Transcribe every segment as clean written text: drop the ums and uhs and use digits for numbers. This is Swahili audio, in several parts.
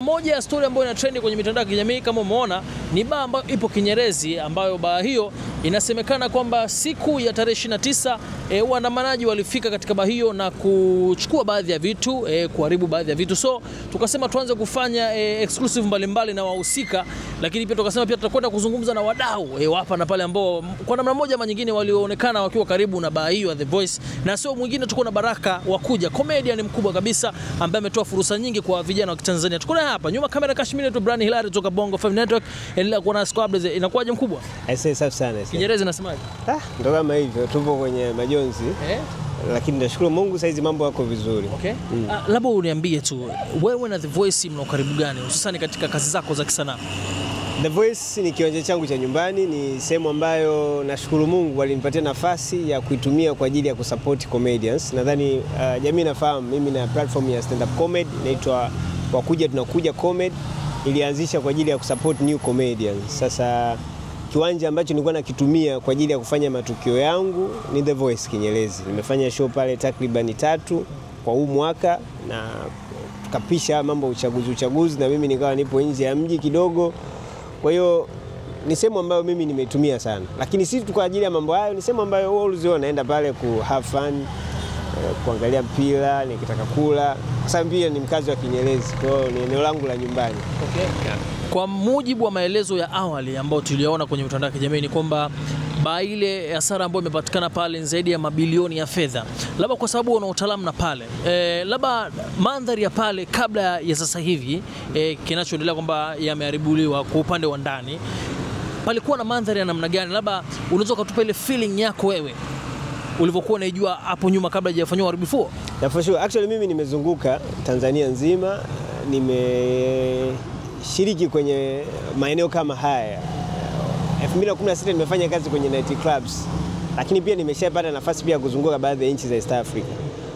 moja ya story ambayo ina trend kwenye mitandao ya kijamii kama umeona ni baa ambayo ipo Kinyerezi, ambayo baa hiyo inasemekana kwamba siku ya tarehe 29 waandamanaji walifika katika baa hiyo na kuchukua baadhi ya vitu, kuharibu baadhi ya vitu. So tukasema tuanze kufanya exclusive mbalimbali na wahusika, lakini pia tukasema pia tutakwenda kuzungumza na wadau hapa na pale ambao kwa namna moja ama nyingine walioonekana wakiwa karibu na baa hiyo ya The Voice. Na sio mwingine, tuko na Baraka Wakuja, comedian mkubwa kabisa ambaye ametoa fursa nyingi kwa vijana wa Kitanzania. Tuko hapa nyuma kamera Kashmiri to Brand Hilary kutoka Bongo 5 Network. Endelea kuona Squad. Inakuwaje mkubwa? Safi sana. Kinyerezi nasemaje? Ndio kama hivyo, tupo kwenye majonzi. Lakini nashukuru Mungu saizi mambo yako vizuri. Okay. Labda uniambie tu, wewe na The Voice mna karibu gani hususan katika kazi zako za kisanaa? The Voice ni kiwanja changu cha nyumbani, ni sehemu ambayo nashukuru Mungu walinipatia nafasi ya kuitumia kwa ajili ya kusupport comedians. Nadhani jamii nafahamu mimi na platform ya stand up comedy inaitwa Wakuja Tunakuja Comedy, ilianzisha kwa ajili ya kusupport new comedians. Sasa kiwanja ambacho nilikuwa nakitumia kwa ajili ya kufanya matukio yangu ni The Voice Kinyerezi. Nimefanya show pale takriban 3 kwa huu mwaka, na tukapisha mambo uchaguzi na mimi nikawa nipo nje ya mji kidogo. Kwa hiyo ni sehemu ambayo mimi nimeitumia sana. Lakini si tu kwa ajili ya mambo hayo, ni sehemu ambayo wewe uliziona naenda pale ku have fun, kuangalia mpira, nikitaka kula. Kwa sababu pia ni mkazi wa Kinyerezi, kwa hiyo ni eneo langu la nyumbani. Okay. Yeah. Kwa mujibu wa maelezo ya awali ambayo tuliona kwenye mitandao ya kijamii ni kwamba baa ile hasara ambayo imepatikana pale zaidi ya mabilioni ya fedha. Labda kwa sababu una utaalamu na pale, labda mandhari ya pale kabla ya sasa hivi kinachoendelea kwamba yameharibuliwa kwa upande wa ndani, palikuwa na mandhari ya namna gani? Labda unaweza kutupa ile feeling yako wewe ulivyokuwa unajua hapo nyuma kabla hajafanywa uharibifu? Yeah, for sure. Actually mimi nimezunguka Tanzania nzima, nimeshiriki kwenye maeneo kama haya. 2016 nimefanya kazi kwenye night clubs, lakini pia nimeshapata nafasi pia kuzunguka baadhi ya nchi za East Africa.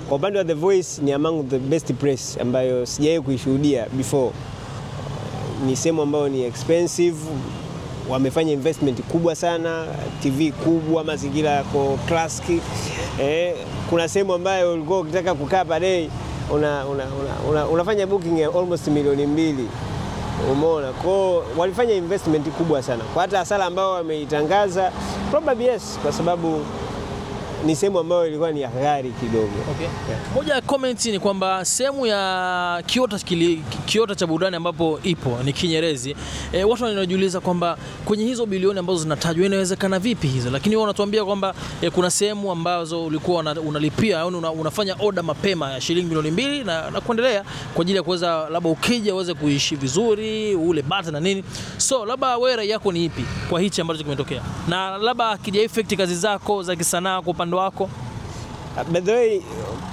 Kwa upande wa The Voice ni among the best place ambayo sijawahi kuishuhudia before. Ni sehemu ambayo ni expensive, wamefanya investment kubwa sana, TV kubwa, mazingira yako classic. Kuna sehemu ambayo ulikuwa ukitaka kukaa pale unafanya booking ya almost milioni 2. Umeona? Kwa walifanya investment kubwa sana. Kwa hata hasara ambao wameitangaza, probably yes, kwa sababu ni sehemu ambayo ilikuwa ni hatari kidogo. Okay. Yeah. Moja ya comment ni kwamba sehemu ya kiota cha burudani ambapo ipo ni Kinyerezi. Watu wanajiuliza kwamba kwenye hizo bilioni ambazo zinatajwa inawezekana vipi hizo? Lakini wao wanatuambia kwamba kuna sehemu ambazo ulikuwa unalipia au unafanya order mapema ya shilingi milioni 2 na kuendelea kwa ajili ya kuweza labda ukija uweze kuishi vizuri, ule bata na nini. So labda wewe rai yako ni ipi kwa hichi ambacho kimetokea? Na labda kija affect kazi zako za kisanaa kwa upande wako? By the way,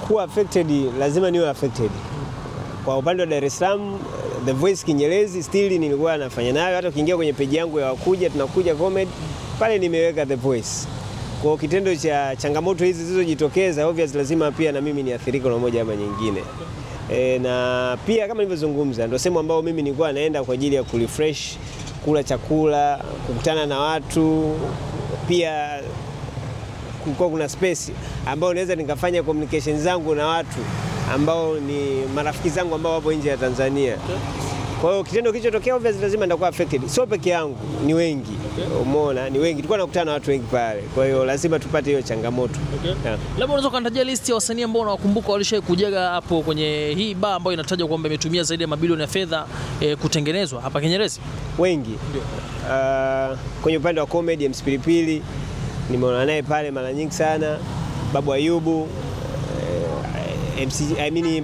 kuwa affected lazima niwe affected. Kwa upande wa Dar es Salaam, The Voice Kinyerezi still nilikuwa nafanya nayo. Hata ukiingia kwenye page yangu ya Wakuja Tunakuja Comedy, pale nimeweka The Voice. Kwa kitendo cha changamoto hizi zilizojitokeza, obviously lazima pia na mimi niathirike na moja ama nyingine. Na pia kama nilivyozungumza, ndio sehemu ambao mimi nilikuwa naenda kwa ajili ya kurefresh, kula chakula, kukutana na watu, pia kuna space ambao naweza nikafanya communication zangu na watu ambao ni marafiki zangu ambao wapo nje ya Tanzania. Kwa hiyo kitendo kilichotokea obviously lazima nitakuwa affected. Sio peke yangu, ni wengi. Umeona, ni wengi. Tulikuwa tunakutana na watu wengi pale. Kwa hiyo lazima tupate hiyo changamoto. Yeah. Labda unaweza kunitajia list ya wasanii ambao unawakumbuka walishaikujaga hapo kwenye hii bar ambayo inatajwa kwamba imetumia zaidi ya mabilioni ya fedha kutengenezwa hapa Kinyerezi? Wengi. Kwenye upande wa comedy, MC Pilipili nimeona naye pale mara nyingi sana. Babu Ayubu,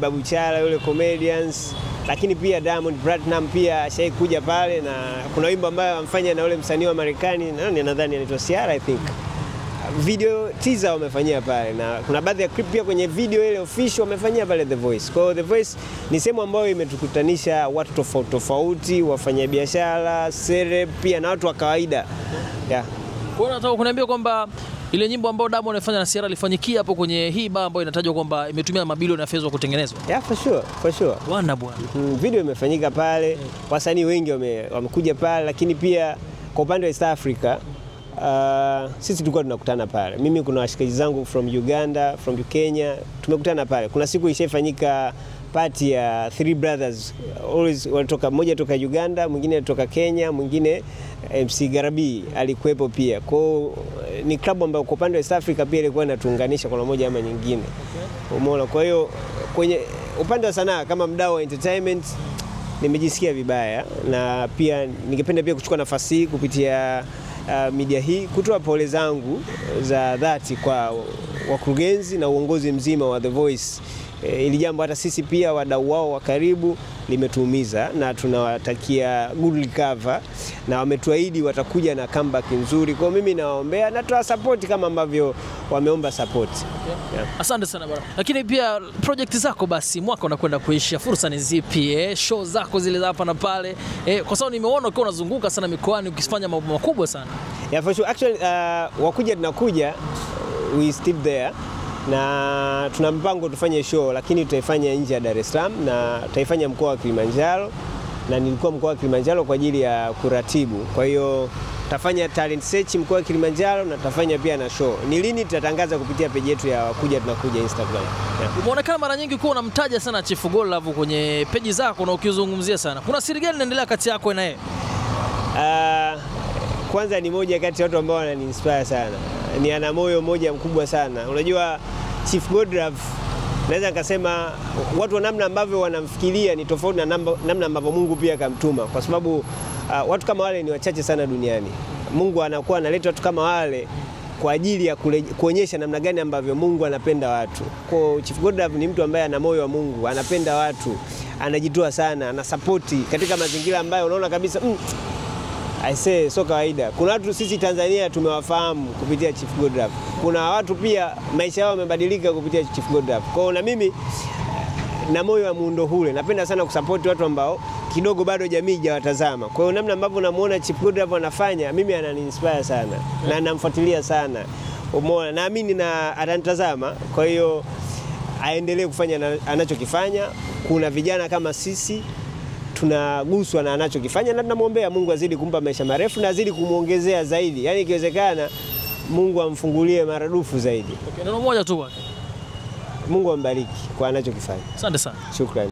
Babu Chala, yule comedians. Lakini pia Diamond Platinum pia ashaikuja pale, na kuna wimbo ambao amfanya na yule msanii wa Marekani, nadhani anaitwa Ciara I think. Video teaser wamefanyia pale, na kuna baadhi ya clip pia kwenye video ile official wamefanyia pale The Voice. Kwa hiyo The Voice ni sehemu ambayo imetukutanisha watu tofauti tofauti, wafanyabiashara, celeb pia na watu wa kawaida. Yeah. Kwa hiyo nataka kuniambia kwamba ile nyimbo ambayo Diamond anafanya na Ciara ilifanyikia hapo kwenye hii bar ambayo inatajwa kwamba imetumia mabilioni ya fedha kutengenezwa? Yeah, for sure. Bwana. Video imefanyika pale, wasanii wengi wamekuja pale, lakini pia kwa upande wa East Africa sisi tulikuwa tunakutana pale. Mimi kuna washikaji zangu from Uganda, from Kenya, tumekutana pale. Kuna siku ishafanyika party ya Three Brothers, always walitoka, mmoja toka Uganda, mwingine toka Kenya, mwingine MC Garabi alikuwepo pia. Kwa ni club ambayo kwa upande wa East Africa pia ilikuwa inatuunganisha kwa moja ama nyingine. Umeona, kwa hiyo kwenye upande wa sanaa kama mdau wa entertainment nimejisikia vibaya, na pia ningependa pia kuchukua nafasi hii kupitia media hii kutoa pole zangu za dhati kwa wakurugenzi na uongozi mzima wa The Voice. Ili jambo hata sisi pia wadau wao wa karibu limetuumiza, na tunawatakia good recover, na wametuahidi watakuja na comeback nzuri. Kwa mimi nawaombea na toa support kama ambavyo wameomba support. Yeah. Asante sana bwana. Lakini pia project zako, basi mwaka unakwenda kuisha, fursa ni zipi? Show zako zile za hapa na pale, kwa sababu nimeona ukiwa unazunguka sana mikoani ukifanya mambo makubwa sana. Yeah, for sure. Actually wakuja tunakuja, we still there, na tuna mpango tufanye show, lakini tutaifanya nje ya Dar es Salaam na tutaifanya mkoa wa Kilimanjaro, na nilikuwa mkoa wa Kilimanjaro kwa ajili ya kuratibu. Kwa hiyo tutafanya talent search mkoa wa Kilimanjaro na tutafanya pia na show. Ni lini tutatangaza kupitia page yetu ya Wakuja Tunakuja Instagram. Yeah. Umeonekana mara nyingi ukiwa unamtaja sana Chief Godlove kwenye page zako na ukizungumzia sana. Kuna siri gani inaendelea kati yako na yeye? Kwanza ni moja kati ya watu ambao wanani-inspire sana. Ni ana moyo moja mkubwa sana. Unajua Chief Godlove, naweza nikasema watu wa namna ambavyo wanamfikiria ni tofauti na namna ambavyo Mungu pia akamtuma, kwa sababu watu kama wale ni wachache sana duniani. Mungu anakuwa analeta watu kama wale kwa ajili ya kuonyesha namna gani ambavyo Mungu anapenda watu. Kwa Chief Godlove ni mtu ambaye ana moyo wa Mungu, anapenda watu, anajitoa sana, ana support katika mazingira ambayo unaona kabisa sio kawaida. Kuna watu sisi Tanzania tumewafahamu kupitia Chief Godlove. Kuna watu pia maisha yao yamebadilika kupitia Chief Godlove. Kwa hiyo na mimi na moyo wa muundo hule, napenda sana kusupport watu ambao kidogo bado jamii hawatazama. Kwa hiyo namna ambavyo namuona Chief Godlove anafanya, mimi anani-inspire sana na namfuatilia sana. Umeona, naamini na atanitazama. Kwa hiyo aendelee kufanya anachokifanya. Kuna vijana kama sisi tunaguswa na anachokifanya, na tunamwombea Mungu azidi kumpa maisha marefu na azidi kumuongezea zaidi. Yaani ikiwezekana Mungu amfungulie maradufu zaidi. Okay, neno moja tu bwana. Mungu ambariki kwa anachokifanya. Asante sana. Shukrani.